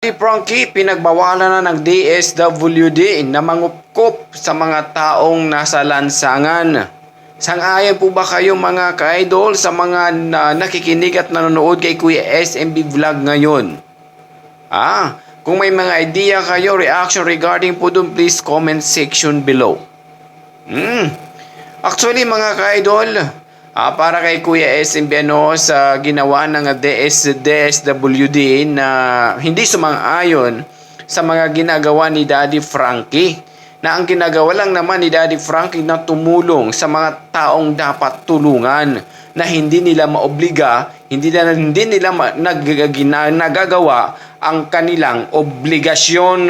Si Frankie, pinagbawalan na ng DSWD na mangupkop sa mga taong nasa lansangan. Sang-ayon po ba kayo mga ka-idol sa mga nakikinig at nanonood kay Kuya SMB Vlog ngayon? Kung may mga idea kayo, reaction regarding po dun, please comment section below. Actually mga ka-idol, para kay Kuya SMB sa ginawa ng DSWD na hindi sumang-ayon sa mga ginagawa ni Daddy Frankie. Na ang ginagawa lang naman ni Daddy Frankie na tumulong sa mga taong dapat tulungan na hindi nila maobliga, hindi nila nagagawa ang kanilang obligasyon.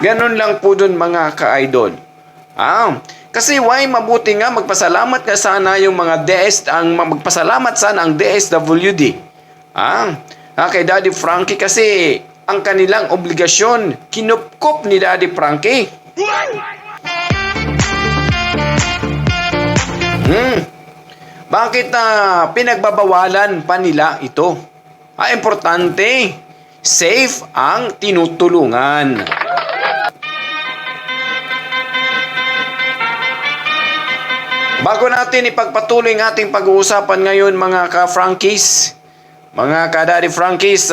Ganon lang po dun mga ka-idol. Kasi why mabuti nga magpasalamat ka sana yung mga magpasalamat sana ang DSWD. Kay Daddy Frankie kasi ang kanilang obligasyon kinupkop ni Daddy Frankie. Bakit pinagbabawalan pa nila ito? Importante, safe ang tinutulungan. Bago natin ipagpatuloy ang ating pag-uusapan ngayon mga ka-Frankies, mga ka-Daddy Frankies,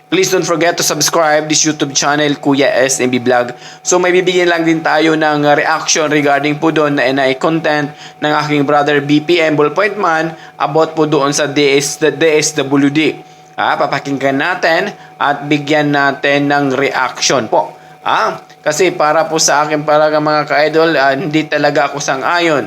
please don't forget to subscribe this YouTube channel, Kuya SMB Vlog. So may bibigyan lang din tayo ng reaction regarding po doon na NI content ng aking brother BPM Ballpoint Man about po doon sa DSWD. Papakinggan natin at bigyan natin ng reaction po. Kasi para po sa akin talaga mga ka-idol, hindi talaga ako sang-ayon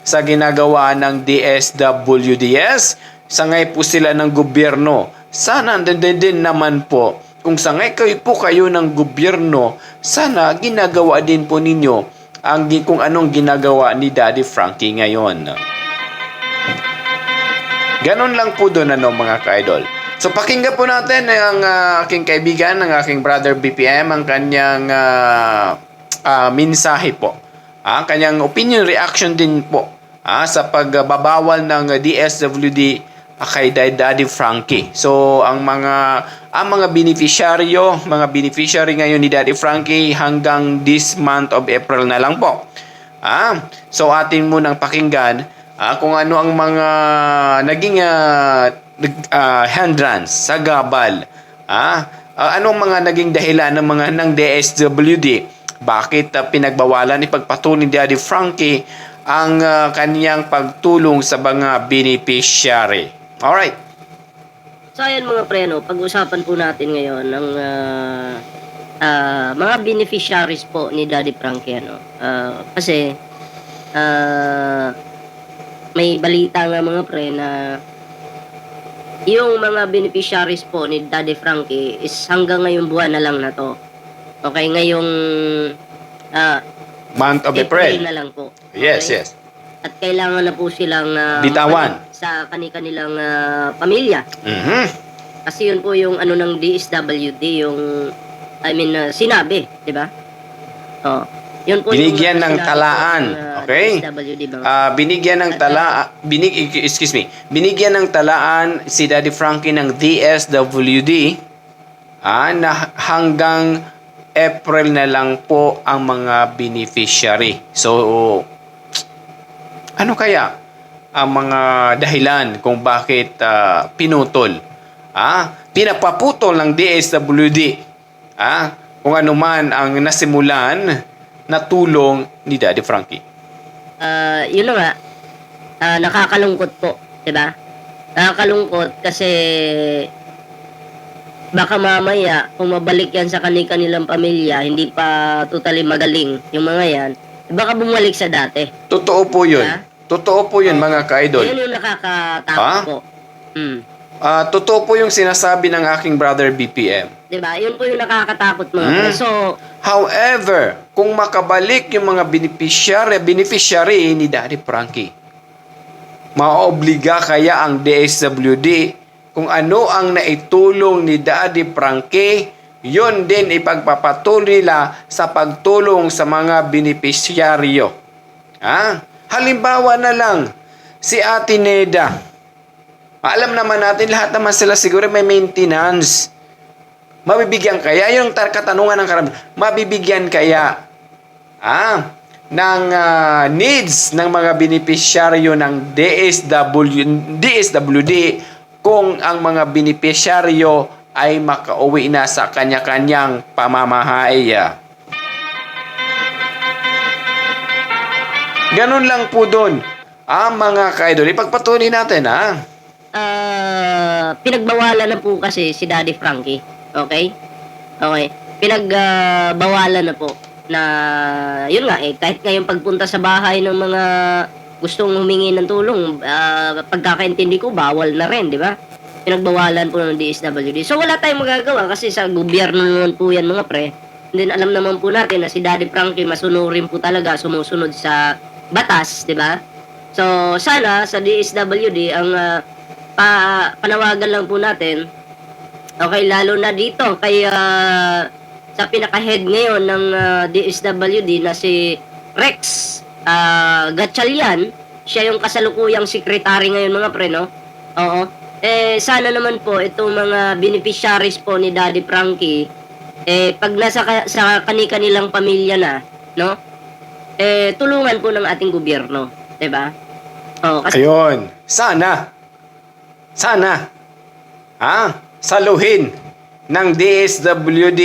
sa ginagawa ng DSWDs. Sangay po sila ng gobyerno. Sana din naman po, kung sangay kayo ng gobyerno, sana ginagawa din po ninyo kung anong ginagawa ni Daddy Frankie ngayon. Ganon lang po doon mga ka-idol. So pakinggan po natin ang aking kaibigan, ang aking brother BPM, ang kanyang mensahe po. Kanyang opinion reaction din po sa pagbabawal ng DSWD kay Daddy Frankie. So ang mga beneficiary ngayon ni Daddy Frankie hanggang this month of April na lang po. So atin munang pakinggan kung ano ang mga naging hindrance, sagabal. Anong mga naging dahilan ng DSWD? Bakit pinagbawalan ipagpatuloy ni Daddy Frankie ang kaniyang pagtulong sa mga beneficiary? Alright. So ayan mga pre, pag-usapan po natin ngayon ng mga beneficiaries po ni Daddy Frankie. Kasi may balita nga mga pre na yung mga beneficiaries po ni Daddy Frankie is hanggang ngayong buwan na lang na to. Okay, ngayong month of April na lang po. Okay? Yes. At kailangan na po silang bitawan sa kanilang pamilya. Kasi yun po yung ng DSWD, yung sinabi, di ba? Yun po binigyan ng talaan. Okay? Binigyan ng binigyan ng talaan si Daddy Frankie ng DSWD na hanggang April na lang po ang mga beneficiary. So ano kaya ang mga dahilan kung bakit pinutol? Pinapaputol ng DSWD kung ano man ang nasimulan na tulong ni Daddy Frankie. Yun nga, nakakalungkot po, diba? Nakakalungkot kasi baka mamaya kung mabalik yan sa kanilang pamilya, hindi pa totally magaling yung mga yan, baka bumalik sa dati. Totoo po yun. Diba? Totoo po yun mga ka-idol. Yan yung nakakatakot po. Totoo po yung sinasabi ng aking brother BPM. Diba? Yun po yung nakakatakot mga. So, however, kung makabalik yung mga beneficiary ni Daddy Frankie, maobliga kaya ang DSWD kung ano ang naitulong ni Daddy Frankie, yun din ipagpapatuloy nila sa pagtulong sa mga beneficiaryo. Halimbawa na lang, si Ate Neda. Alam naman natin, lahat naman sila siguro may maintenance. Mabibigyan kaya, yung katanungan ng karamihan, mabibigyan kaya ng needs ng mga benepisyaryo ng DSWD kung ang mga benepisyaryo ay makauwi na sa kanya-kanyang pamamahay. Ganun lang po doon. Mga ka-idol, ipagpatuloy natin, pinagbawalan na po kasi si Daddy Frankie. Okay? Okay. Pinagbawalan na po na, yun nga kahit ngayong pagpunta sa bahay ng mga gustong humingi ng tulong, pagkakaintindi ko, bawal na rin, di ba? Pinagbawalan po ng DSWD. So, wala tayong magagawa kasi sa gobyerno naman po yan, mga pre. And then, alam naman po natin na si Daddy Frankie masunurin po talaga, sumusunod sa batas, di ba? So, sana sa DSWD, ang panawagan lang po natin, okay, lalo na dito, kay sa pinaka-head ngayon ng DSWD na si Rex Gatchalian, siya yung kasalukuyang secretary ngayon, mga pre, no? Oo. Sana naman po, itong mga beneficiaries po ni Daddy Frankie, pag nasa sa kanilang pamilya na, no? Tulungan po ng ating gobyerno, 'di ba? Kasi ayun, sana saluhin ng DSWD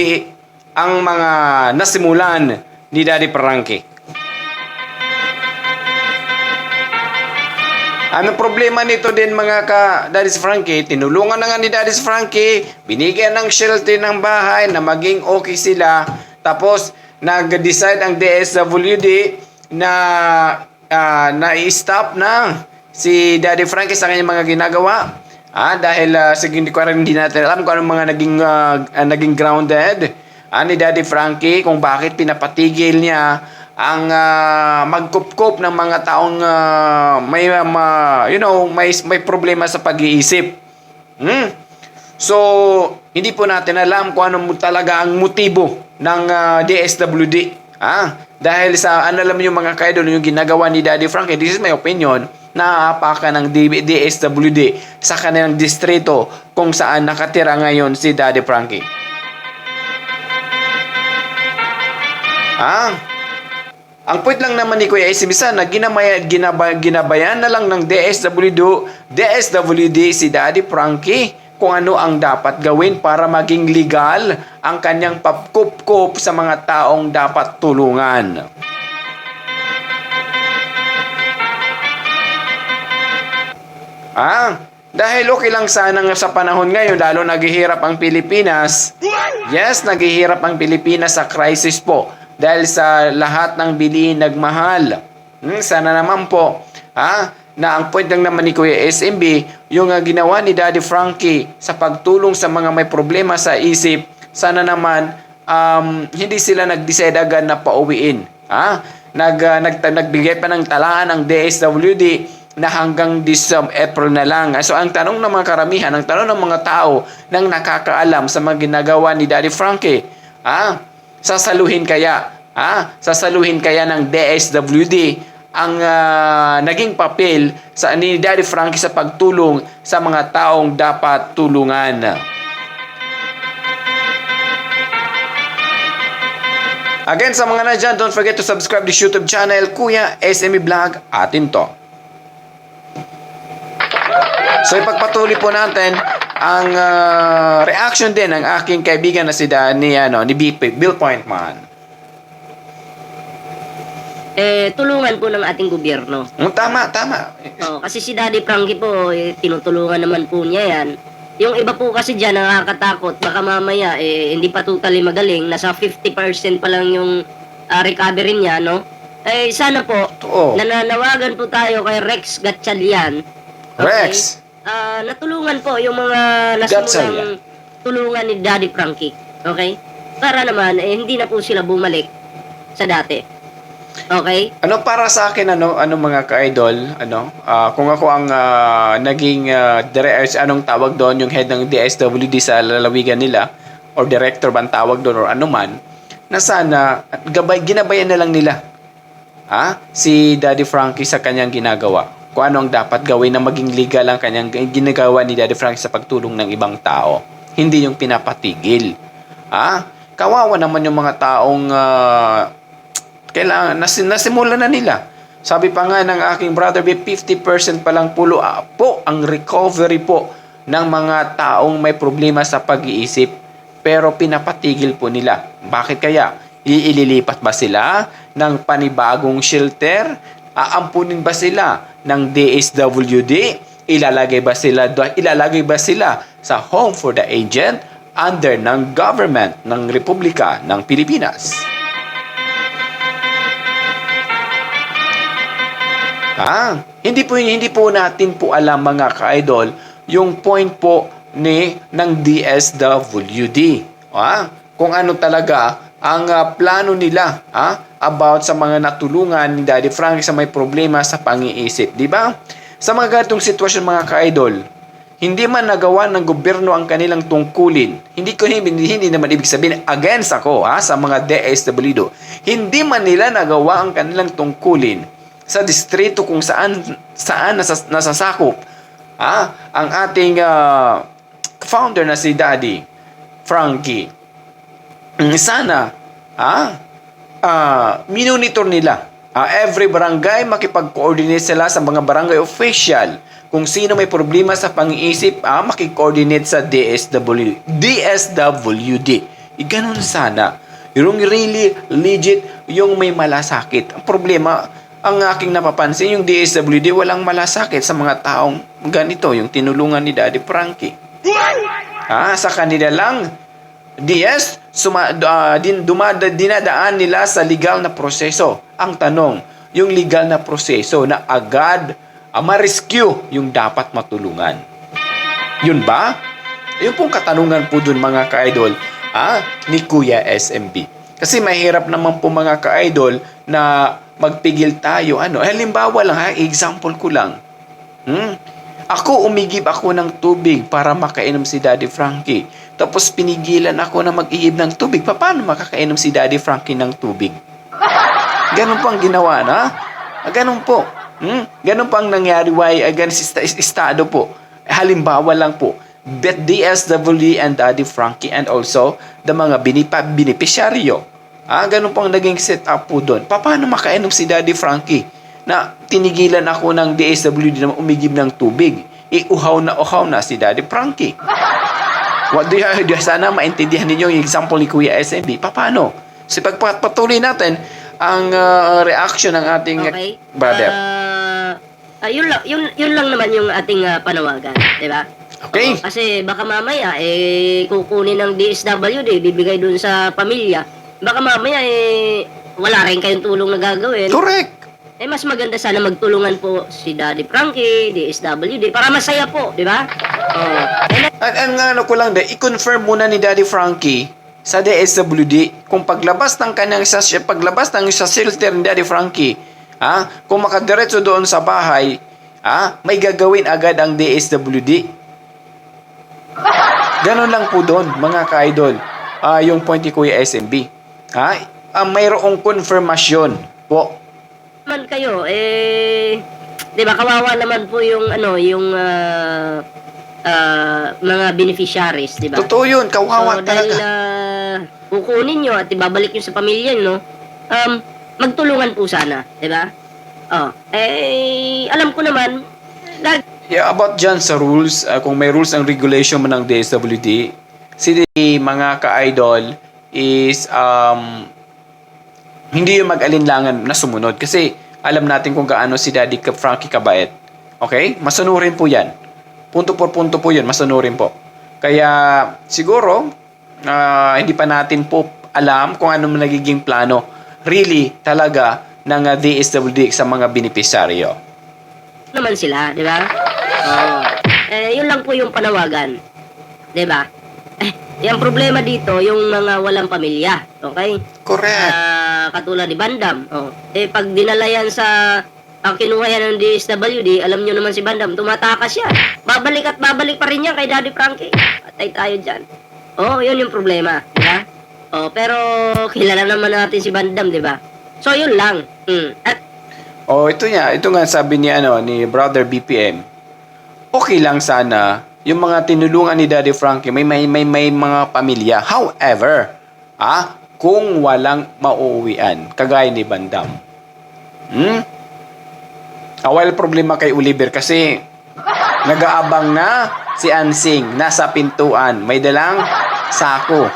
ang mga nasimulan ni Daddy Frankie. Ang problema nito din, mga Daddy Frankie, tinulungan na nga ni Daddy Frankie, binigyan ng shelter ng bahay na maging okay sila, tapos nag-decide ang DSWD na na-stop na si Daddy Frankie sa kanyang mga ginagawa. Dahil sige, hindi natin alam kung anong mga naging grounded ni Daddy Frankie, kung bakit pinapatigil niya ang magkupkup ng mga taong may problema sa pag-iisip. So, hindi po natin alam kung ano talaga ang motibo ng DSWD. Dahil sa, alam niyo mga kaidol, yung ginagawa ni Daddy Frankie, this is my opinion, naapakan ng DSWD sa kanilang distrito kung saan nakatira ngayon si Daddy Frankie. Ang point lang naman ni Kuya SM, na ginabayan na lang ng DSWD si Daddy Frankie kung ano ang dapat gawin para maging legal ang kanyang papkup-kup sa mga taong dapat tulungan. Dahil okay lang sana sa panahon ngayon, lalo naghihirap ang Pilipinas. Yes, naghihirap ang Pilipinas sa crisis po. Dahil sa lahat ng bilihin nagmahal. Sana naman po, na ang point lang naman ni Kuya SMB, yung ginawa ni Daddy Frankie sa pagtulong sa mga may problema sa isip, sana naman hindi sila nag-decide agad na pauwiin. Nagbigay pa ng talaan ang DSWD na hanggang this April na lang. So ang tanong ng mga karamihan, ang tanong ng mga tao nang nakakaalam sa mga ginagawa ni Daddy Frankie, sasaluhin kaya ng DSWD ang naging papel ni Daddy Frankie sa pagtulong sa mga taong dapat tulungan. Again, sa mga na dyan, don't forget to subscribe this YouTube channel, Kuya SME Vlog, atin to. So ipagpatuloy po natin ang reaction din ng aking kaibigan na si ni Bill Pointman. Tulungan po ng ating gobyerno. Tama. Kasi si Daddy Frankie po, tinutulungan naman po niya yan. Yung iba po kasi dyan, nakakatakot. Baka mamaya, hindi pa totally magaling. Nasa 50% pa lang yung recovery niya, no? Sana po, nananawagan po tayo kay Rex Gatchalian. Okay? Rex! Natulungan po yung mga nasimulang tulungan ni Daddy Frankie. Okay? Para naman, hindi na po sila bumalik sa dati. Okay? Para sa akin, mga ka-idol, kung ako ang naging anong tawag doon, yung head ng DSWD sa lalawigan nila, or director ba ang tawag doon, or anuman, na sana, ginabayan na lang nila si Daddy Frankie sa kanyang ginagawa. kung ano ang dapat gawin na maging legal ang kanyang ginagawa ni Daddy Frankie sa pagtulong ng ibang tao. Hindi yung pinapatigil. Kawawa naman yung mga taong kailangan, nasimulan na nila. Sabi pa nga ng aking brother, 50% pa lang po ang recovery po ng mga taong may problema sa pag-iisip. Pero pinapatigil po nila. Bakit kaya? Iililipat ba sila ng panibagong shelter? Aampunin ba sila ng DSWD? Ilalagay ba sila sa Home for the Aged under ng government ng Republika ng Pilipinas? Hindi po natin po alam mga ka-idol yung point po ng DSWD. Kung ano talaga ang plano nila about sa mga natulungan ni Daddy Frankie sa may problema sa pang-iisip, di ba? Sa mga ganitong sitwasyon mga ka-idol, hindi man nagawa ng gobyerno ang kanilang tungkulin. Hindi naman ibig sabihin against ako sa mga DSWD. Hindi man nila nagawa ang kanilang tungkulin sa distrito kung saan nasasakop ang ating founder na si Daddy Frankie. Sana minonitor nila every barangay, makipag-coordinate sila sa mga barangay official. Kung sino may problema sa pang-iisip, makikoordinate sa DSWD. Ganun sana. Yung really legit, yung may malasakit. Ang problema, ang aking napapansin, yung DSWD walang malasakit sa mga taong ganito, yung tinulungan ni Daddy Frankie. Sa kanila lang, dinadaan nila sa legal na proseso. Ang tanong, yung legal na proseso na agad ma-rescue yung dapat matulungan. Yun ba? Yun pong katanungan po dun mga ka-idol ni Kuya SMB. Kasi mahirap naman po mga ka-idol na magpigil tayo. Halimbawa lang example ko lang. Umigib ako ng tubig para makainom si Daddy Frankie. Tapos pinigilan ako na mag-iib ng tubig. Paano makakainom si Daddy Frankie ng tubig? Ganun po ang ginawa ganun po. Ganun po ang nangyari estado po. Halimbawa lang po. That DSWD and Daddy Frankie and also the mga beneficiaryo. Ganun po ang naging set up po doon. Paano makainom si Daddy Frankie? Na tinigilan ako ng DSWD na umigib ng tubig. Uhaw na si Daddy Frankie. Sana maintindihan ninyo yung example ni Kuya SMB. Paano? So pagpatuloy natin ang reaction ng ating brother. Yun lang naman yung ating panawagan, di ba? Okay. Kasi baka mamaya kukunin ng DSWD, bibigay dun sa pamilya. Baka mamaya wala rin kayong tulong na gagawin. Correct. Mas maganda sana magtulungan po si Daddy Frankie, DSWD, para masaya po, di ba? Ang ko lang i-confirm muna ni Daddy Frankie sa DSWD kung paglabas ng sa shelter ni Daddy Frankie, kung makadiretso doon sa bahay, may gagawin agad ang DSWD. Ganon lang po doon, mga ka-idol. Yung point ni Kuya SMB. Mayroong confirmasyon po. Man kayo, di ba, kawawa naman po yung mga beneficiaries, di ba? Totoo yun, kawawa talaga. Dahil kukunin nyo at ibabalik nyo sa pamilya nyo, magtulungan po sana, di ba? Alam ko naman, about dyan sa rules, kung may rules and regulation man ng DSWD, mga ka-idol is hindi yung mag-alinlangan na sumunod kasi alam natin kung gaano si Daddy Frankie kabait. Okay? Masunurin po yan. Punto por punto po yun, masunurin po. Kaya siguro, hindi pa natin po alam kung ano nagiging plano really talaga ng DSWD sa mga beneficiaryo. Naman sila, di ba? Yun lang po yung panawagan. Di ba? Yung problema dito, yung mga walang pamilya. Okay? Correct. Katulad ni Bandam. Pag dinala yan sa kinuha yan ng DSWD, alam nyo naman si Bandam, tumatakas yan. Babalik at babalik pa rin yan kay Daddy Frankie. Patay tayo dyan. Yun yung problema. Diba? Pero kilala naman natin si Bandam, diba? So, yun lang. At Oh, ito nga sabi ni ni Brother BPM. Okay lang sana yung mga tinulungan ni Daddy Frankie may mga pamilya. However, kung walang mauuwian, kagaya ni Bandam. Awal problema kay Oliver kasi nag-aabang na si Ansing nasa pintuan, may dalang sako.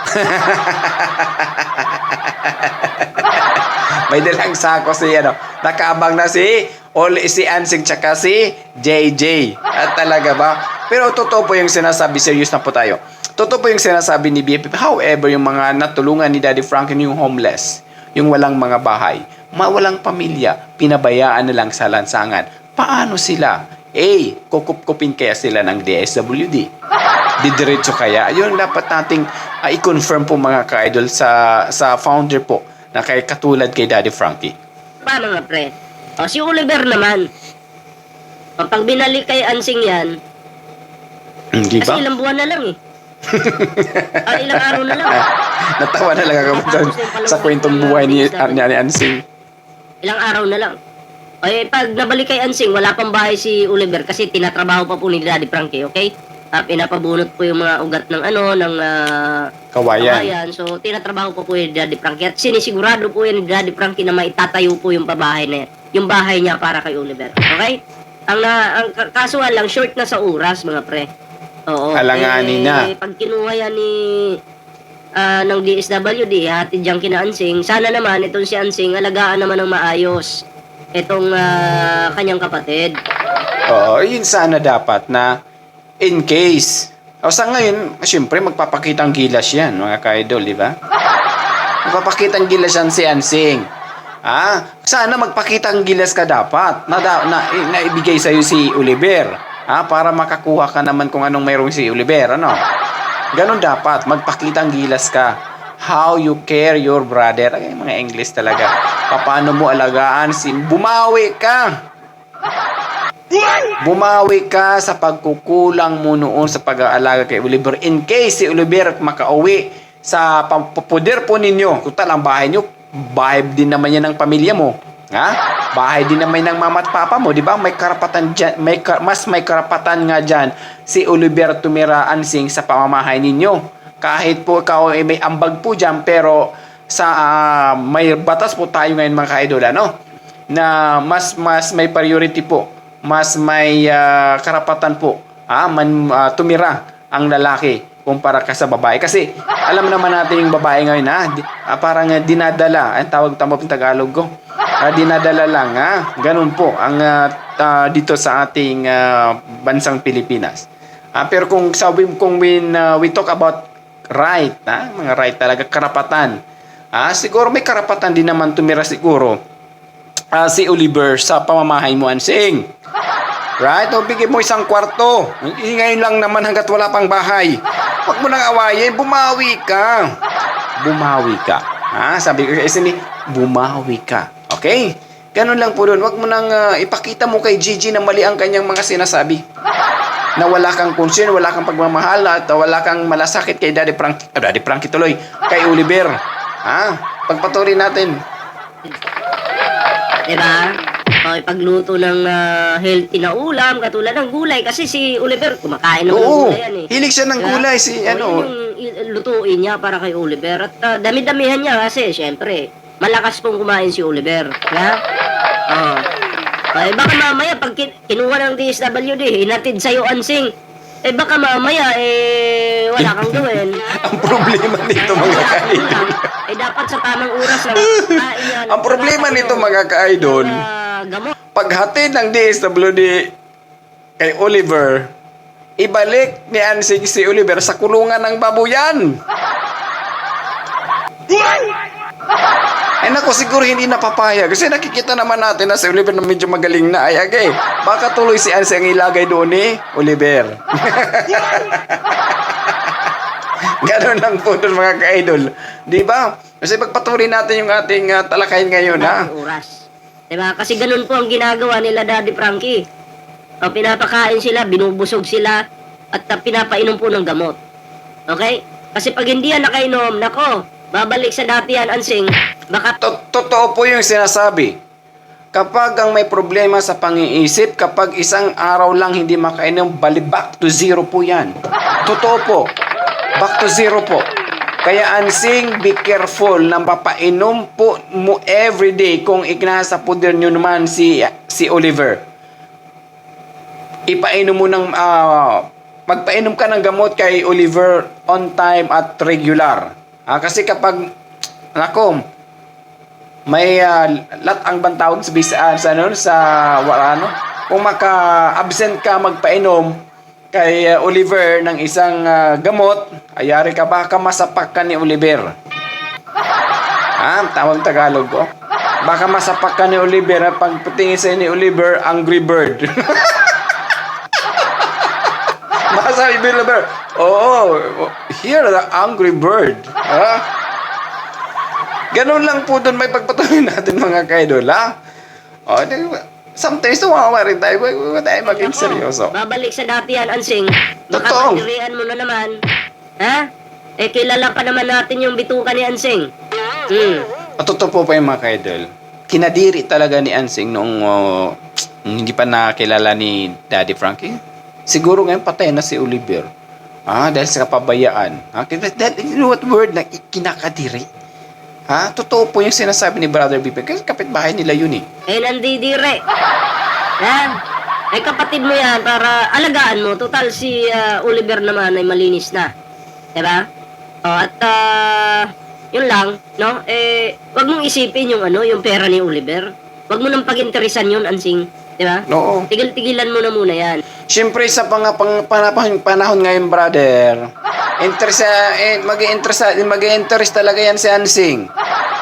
May dalang sako si nakaabang na si Ansing tsaka si JJ. At talaga ba? Pero totoo po yung sinasabi, serious na po tayo. Totoo po yung sinasabi ni BFF. However, yung mga natulungan ni Daddy Frankie, yung homeless, yung walang mga bahay, walang pamilya, pinabayaan na lang sa lansangan. Paano sila? Kukup-kupin kaya sila ng DSWD? Didiretso kaya? Yun dapat nating i-confirm po mga ka-idol sa founder po na katulad kay Daddy Frankie. Paano nga, pre? Si Oliver naman. Pag binalik kay Ansing yan, Hindi ba? kasi ilang buwan na lang ilang araw na lang. Natawa na lang ako doon sa kwentong buhay ni Ansing. Ilang araw na lang. Pag nabalik kay Ansing, wala pang bahay si Oliver kasi tinatrabaho pa po ni Daddy Frankie, okay? Pinapabunot po yung mga ugat ng Kawayan. So, tinatrabaho pa po ni Daddy Frankie at sinisigurado po yan ni Daddy Frankie na maitatayo po yung pabahay na yan. Yung bahay niya para kay Oliver, okay? Ang kasuhan lang, short na sa oras, mga pre. Oo. Alanganin na. Pag kinuha yan ng DSWD, hatid diyang kina Ansing, sana naman itong si Ansing, alagaan naman ng maayos itong kanyang kapatid. Oo, yun sana dapat na in case. Sa ngayon, siyempre magpapakitang gilas yan, mga ka-idol, di ba? Magpapakitang gilas yan si Ansing. Sana magpakitang gilas ka dapat na ibigay sa'yo si Oliver. Para makakuha ka naman kung anong mayroong si Oliver, Ganon dapat, magpakitang gilas ka. How you care your brother. Ay, mga English talaga. Paano mo alagaan bumawi ka. Bumawi ka sa pagkukulang mo noon sa pag-aalaga kay Oliver. In case si Oliver makauwi sa puder po ninyo. Total, ang bahay nyo, bahay din naman yan ng pamilya mo. Bahay din naman ng mama at papa mo, di ba? May karapatan dyan, mas may karapatan nga dyan si Oliver tumira Ansing sa pamamahay ninyo. Kahit po ikaw may ambag po dyan, pero may batas po tayo ngayon mga ka-idol, na mas may priority po, mas may karapatan po, tumira ang lalaki kumpara ka sa babae. Kasi alam naman natin yung babae ngayon, parang dinadala, ang tawag tama ng Tagalog ko. Dinadala lang, ganun po ang dito sa ating bansang Pilipinas. Pero kung we talk about right, mga right talaga, karapatan, siguro may karapatan din naman tumira siguro si Oliver sa pamamahay mo, Ansing. Right? O bigyan mo isang kwarto. Ngayon lang naman hanggat wala pang bahay. Huwag mo nang awayin, bumawi ka. Bumawi ka. Sabi ko kasi bumawi ka. Okay? Ganun lang po doon. Huwag mo nang ipakita mo kay Gigi na mali ang kanyang mga sinasabi. Na wala kang concern, wala kang pagmamahal, at wala kang malasakit kay Daddy Frankie tuloy, kay Oliver. Pagpatuloy natin. Diba? Pagluto ng healthy na ulam, katulad ng gulay. Kasi si Oliver, kumakain naman ng gulay yan hilig siya ng gulay. Yung lutuin niya para kay Oliver. At dami-damihan niya kasi, syempre, malakas pong kumain si Oliver. Baka mamaya, pag kinuha ng DSWD, hinatid sa'yo Ansing, baka mamaya, wala kang gawin. Ang problema nito, mga ka-idol. Dapat sa tamang oras lang kain yan. Ang problema nito, mga ka-idol, gamot. paghatid ng DSWD kay Oliver, ibalik ni Ansing si Oliver sa kulungan ng babuyan. Naku, siguro hindi napapayag. Kasi nakikita naman natin na si Oliver na medyo magaling na. Baka tuloy si Ansing ang ilagay doon ni Oliver. Ganon lang po doon, mga ka-idol. Di ba? Kasi pagpatuloy natin yung ating talakayin ngayon, Oras. Diba? Kasi ganun po ang ginagawa nila Daddy Frankie. Pinapakain sila, binubusog sila, at pinapainom po ng gamot. Okay? Kasi pag hindi yan nakainom, nako, babalik sa dati yan, Ansing. Baka Totoo po yung sinasabi. kapag ang may problema sa pang-iisip, kapag isang araw lang hindi makainom, back to zero po yan. Totoo po. Back to zero po. Kaya Ansing, be careful na mapainom po mo everyday kung ikinasa poder nyo naman si Oliver. Ipainom mo ng, magpainom ka ng gamot kay Oliver on time at regular. Kasi kapag, nako, may lat ang bantawag kung maka-absent ka magpainom kay Oliver ng isang gamot, ayari ka, baka masapak ka ni Oliver. Tawag Tagalog ko. Baka masapak ka ni Oliver at pagpatingin sa ni Oliver, angry bird. Baka sabi ni Oliver, here the angry bird. Ganun lang po doon may pagpatuloy natin mga kaidol, sometimes tumawa rin tayo. Huwag tayo maging seryoso. Babalik sa dati yan, Ansing. Baka Totoo. pagdirian mo na naman. Kilala pa naman natin yung bituka ni Ansing. Totoo po pa yung mga kaidol. Kinadiri talaga ni Ansing noong hindi pa nakilala ni Daddy Frankie. Siguro ngayon patay na si Oliver. Dahil sa kapabayaan. You know what word na kinakadiri? Totoo po yung sinasabi ni Brother BP. Kasi kapitbahay nila yun eh. Nandidire. Kapatid mo yan para alagaan mo. Total si Oliver naman ay malinis na. Diba? Yun lang, no? Wag mong isipin yung pera ni Oliver. Wag mo nang pag-interesan yun, Ansing. Diba? Oo. Tigil-tigilan mo na muna yan. Siyempre sa panahon ngayon, brother, mag-interest talaga yan si Ansing.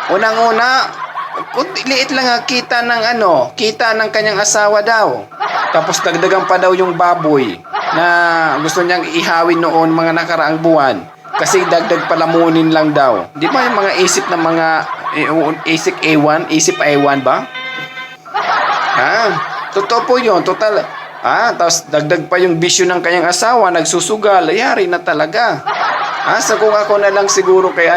Unang-una, liit lang kita ng kanyang asawa daw. Tapos dagdagan pa daw yung baboy na gusto niyang ihawin noon mga nakaraang buwan. Kasi dagdag palamunin lang daw. Di ba yung mga isip ng mga isip A1 ba? Totoo po yun. Total. Tapos dagdag pa yung bisyo ng kanyang asawa, nagsusugal, yari na talaga. So kung ako na lang siguro kay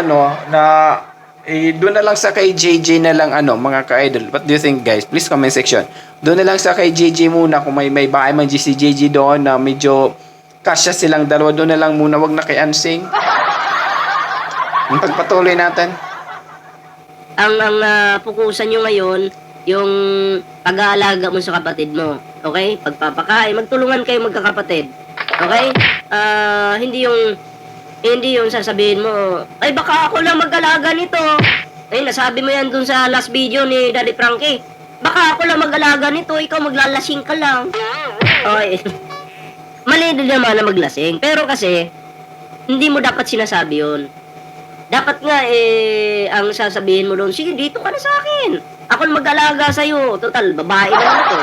doon na lang sa kay JJ na lang mga ka-idol. What do you think guys? Please comment section. Doon na lang sa kay JJ muna kung may bahay man si JJ doon na medyo kasya silang dalawa, doon na lang muna, wag na kay Ansing. Pagpatuloy natin. Ang pukusan nyo ngayon, yung pag-aalaga mo sa kapatid mo. Okay? Pagpapakain, magtulungan kayo magkakapatid. Okay? Hindi yung sasabihin mo, ay baka ako lang mag-alaga nito. Nasabi mo yan dun sa last video ni Daddy Frankie. Baka ako lang mag-alaga nito, ikaw maglalasing ka lang. Okay. Mali din naman na maglasing. Pero kasi, hindi mo dapat sinasabi yun. Dapat nga, ang sasabihin mo doon, sige, dito ka na sa akin. Ako mag-alaga sa'yo. Total, babae naman ito.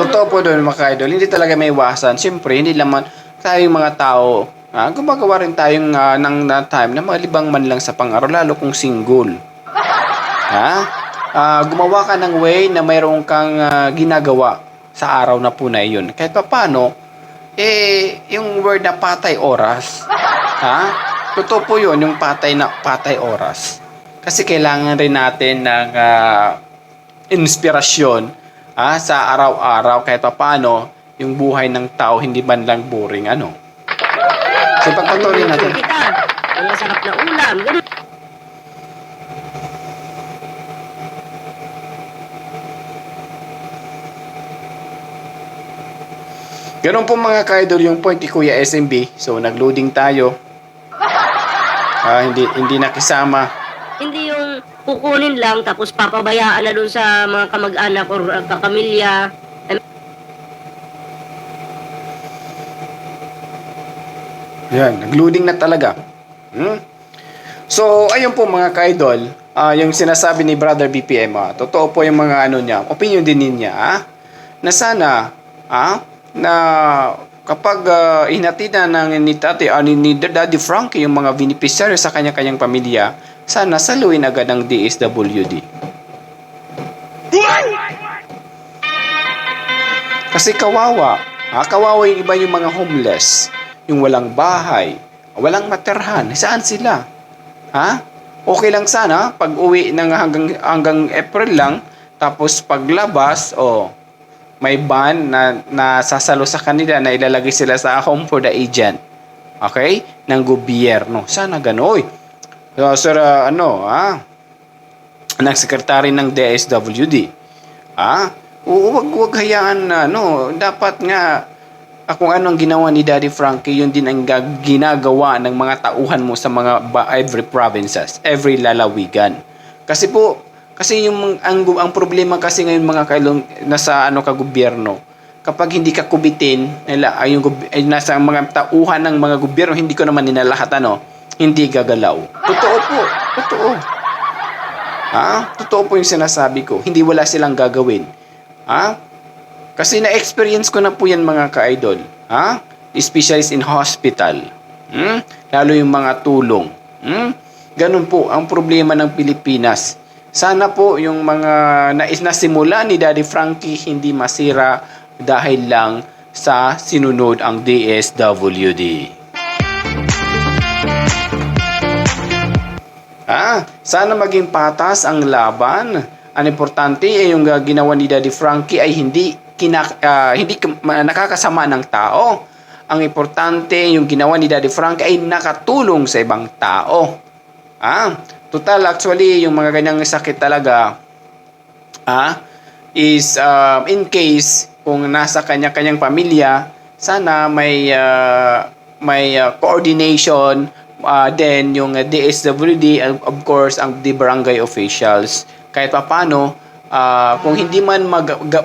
Totoo po doon mga ka-idol. Hindi talaga may iwasan. Siyempre, hindi naman tayong mga tao, gumagawa rin tayong ng time na malibang man lang sa pang-araw, lalo kung single. Gumawa ka ng way na mayroong kang ginagawa sa araw na po na iyon. Kahit pa paano, yung word na patay oras, totoo po yun, yung patay oras. Kasi kailangan rin natin ng inspirasyon sa araw-araw, kahit pa paano, yung buhay ng tao hindi man lang boring So pagpatuloy natin. Ang masarap na ulam. Ganun. Ganun po mga ka-idol yung point ni Kuya SMB. So nag-loading tayo. Hindi nakisama. Hindi yung kukunin lang tapos papabayaan na dun sa mga kamag-anak o kapamilya. Yan, nag-loading na talaga. So, ayun po mga ka-idol, yung sinasabi ni Brother BPM, totoo po yung mga niya, opinion din niya, na sana, na kapag hinatid na ni Daddy Frankie yung mga beneficiary sa kanya-kanyang pamilya, sana saluin agad ng DSWD. Kasi kawawa yung iba yung mga homeless, yung walang bahay, walang materhan, saan sila? Okay lang sana pag uwi ng hanggang April lang, tapos paglabas, may ban na sasalo sa kanila na ilalagay sila sa home for the agent. Okay? Ng gobyerno. Sana gano'n. So, sir, ng sekretary ng DSWD. Huwag hayaan na, dapat nga, kung anong ginawa ni Daddy Frankie, yun din ang ginagawa ng mga tauhan mo sa mga every provinces, every lalawigan. Kasi ang problema kasi ngayon mga kailong nasa gobyerno, kapag hindi ka kubitin nila nasa mga tauhan ng mga gobyerno, hindi ko naman ninalahat hindi gagalaw. Totoo po. Totoo po yung sinasabi ko. Hindi wala silang gagawin. Kasi na-experience ko na po yan mga ka-idol. Specialist in hospital. Lalo yung mga tulong. Ganun po ang problema ng Pilipinas. Sana po yung mga nasimula ni Daddy Frankie hindi masira dahil lang sa sinunod ang DSWD. Sana maging patas ang laban. Ang importante ay yung ginawa ni Daddy Frankie ay hindi nakakasama ng tao. Ang importante yung ginawa ni Daddy Frankie ay nakatulong sa ibang tao. Total, actually, yung mga ganyang sakit talaga is in case kung nasa kanya-kanyang pamilya, sana may coordination then yung DSWD, of course, ang the barangay officials. Kahit paano, kung hindi man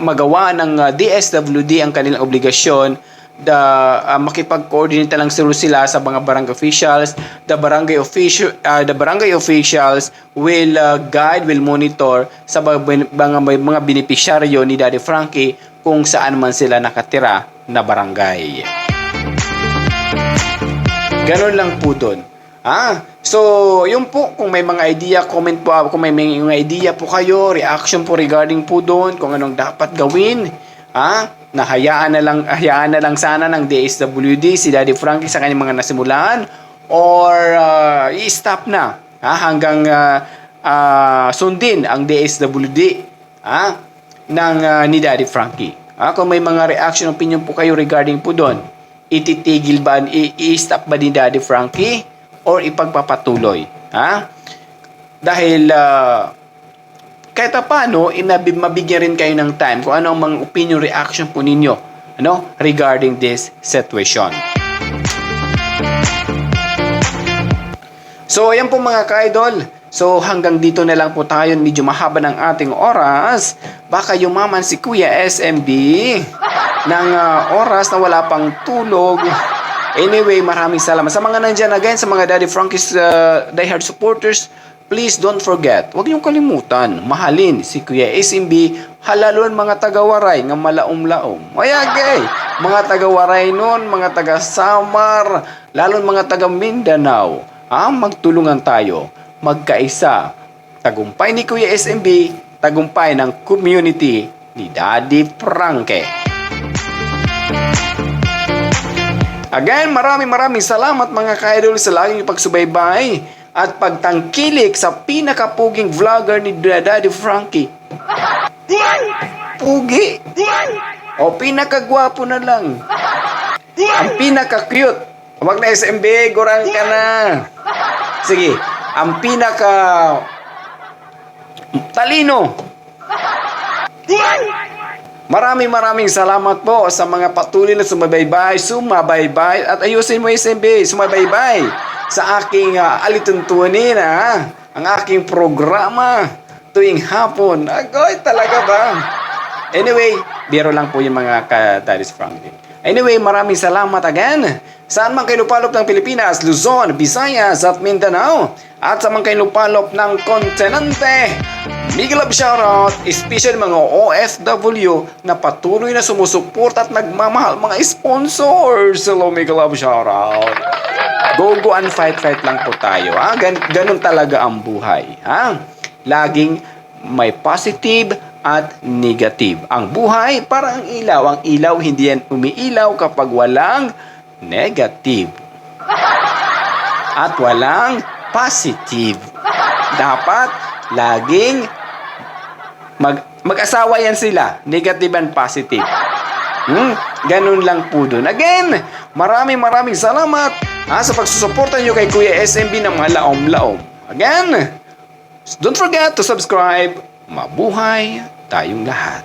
magawa ng DSWD ang kanilang obligasyon, makipag-coordinate lang sila sa mga barangay officials. The barangay officials will guide, will monitor sa mga benepisyaryo ni Daddy Frankie kung saan man sila nakatira na barangay. Ganon lang po doon. So, yun po, kung may mga idea, comment po, kung may mga idea po kayo, reaction po regarding po doon, kung anong dapat gawin, hayaan na lang sana ng DSWD si Daddy Frankie sa kanyang mga nasimulan, or i-stop na, hanggang sundin ang DSWD, ni Daddy Frankie. Kung may mga reaction, opinion po kayo regarding po doon, ititigil ba, i-stop ba ni Daddy Frankie or ipagpapatuloy? Dahil kahit paano, mabigyan rin kayo ng time kung ano ang mga opinion, reaction po ninyo regarding this situation. So, ayan po mga ka-idol. So, hanggang dito na lang po tayo. Medyo mahaba ng ating oras. Baka yumaman si Kuya SMB ng oras na wala pang tulog. Anyway, maraming salamat. Sa mga nandyan again, sa mga Daddy Frankie's diehard supporters, please don't forget, huwag niyong kalimutan, mahalin si Kuya SMB, halalon mga taga-Waray nga malaom-laom. Ayagay, mga taga-Waray nun, mga taga-Samar, lalon mga taga-Mindanao. Magtulungan tayo, magkaisa. Tagumpay ni Kuya SMB, tagumpay ng community ni Daddy Frankie. Again, maraming salamat mga ka-idol sa laging pagsubaybay at pagtangkilik sa pinakapuging vlogger ni Daddy Frankie. Pugi! O pinakagwapo na lang. Ang pinaka-cute. Huwag na SMB, gurang ka na. Sige, ang talino. Maraming salamat po sa mga patuloy na sumabaybay at ayusin mo SMB, sumabaybay sa aking alituntunin ang aking programa tuwing hapon. Agoy, talaga ba? Anyway, biro lang po yung mga ka-Daddy Frankie. Anyway, maraming salamat again. Saan man kayo lupalop ng Pilipinas, Luzon, Visayas at Mindanao. At sa man kayo lupalop ng kontinente, big love shoutout, especially mga OFW na patuloy na sumusuporta at nagmamahal mga sponsors. Hello, big love shoutout. Go and fight lang po tayo. Ganun talaga ang buhay. Laging may positive at negative. Ang buhay parang ang ilaw. Ang ilaw hindi yan umiilaw kapag walang negative. At walang positive. dapat laging mag-asawa yan sila, negative and positive. Ganun lang po dun. Again, maraming salamat sa pagsusuporta nyo kay Kuya SMB ng mga laom-laom. Again, don't forget to subscribe. Mabuhay tayong lahat.